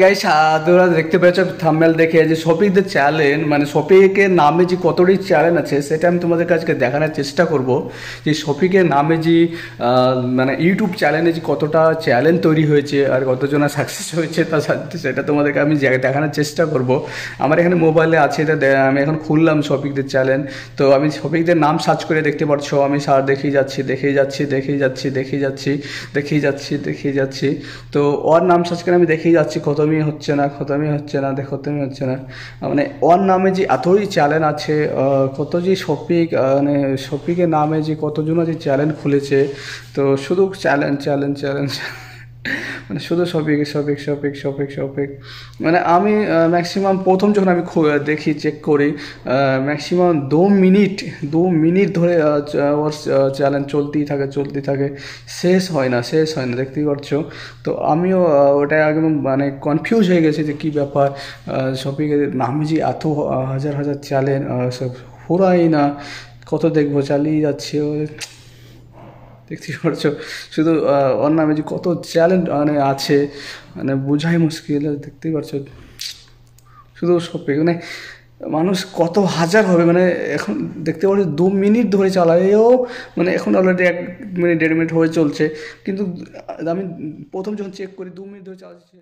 Guys, তোমরা দেখতে পেয়েছো থাম্বনেল দেখে যে শফিকদের চ্যালেঞ্জ, মানে শফিকের নামে যে কতটি চ্যালেঞ্জ আছে সেটা আমি তোমাদের কাছে দেখানোর চেষ্টা করব। যে শফিকের নামে যে মানে ইউটিউব চ্যানেলে যে কতটা চ্যালেঞ্জ তৈরি হয়েছে আর কতজনা সাকসেস হয়েছে সেটা তোমাদেরকে আমি দেখানোর চেষ্টা করব। আমার এখানে মোবাইলে আছে, এটা আমি এখন খুললাম শফিকদের চ্যালেঞ্জ। তো আমি শফিকদের নাম সার্চ করে দেখতে পাচ্ছ, আমি দেখেই যাচ্ছি দেখেই যাচ্ছি দেখেই যাচ্ছি দেখেই যাচ্ছি দেখেই যাচ্ছি দেখেই যাচ্ছি। তো ওর নাম সার্চ করে আমি দেখেই যাচ্ছি, খতমই হচ্ছে না খতমই হচ্ছে না খতমই হচ্ছে না। মানে ওর নামে যে এতই চ্যানেল আছে, কত যে শফিক, মানে শফিকের নামে যে কতজন যে চ্যানেল খুলেছে। তো শুধু চ্যালেঞ্জ চ্যালেঞ্জ চ্যালেঞ্জ মানে শুধু শফিক শফিক শফিক শফিক শফিক। মানে আমি ম্যাক্সিমাম প্রথম যখন আমি দেখি চেক করি, ম্যাক্সিমাম 2 মিনিট ধরে ওর চ্যালেঞ্জ চলতেই থাকে, শেষ হয় না, দেখতেই পাচ্ছ। তো আমিও ওটা একদম মানে কনফিউজ হয়ে গেছি যে কী ব্যাপার, শফিকের নামে যে এত হাজার হাজার চ্যালেঞ্জ, সব ফুরাই না, কত দেখবো, চালিয়ে যাচ্ছে ও। দেখতেই পারছো শুধু ওর নামে যে কত চ্যালেঞ্জ মানে আছে, মানে বোঝাই মুশকিল, দেখতেই পারছো। শুধু শফিক মানে মানুষ কত হাজার হবে, মানে এখন দেখতে পাচ্ছি 2 মিনিট ধরে চালায়ও, মানে এখন অলরেডি 1 মিনিট 1.5 মিনিট হয়ে চলছে। কিন্তু আমি প্রথম যখন চেক করি 2 মিনিট ধরে চালাচ্ছি।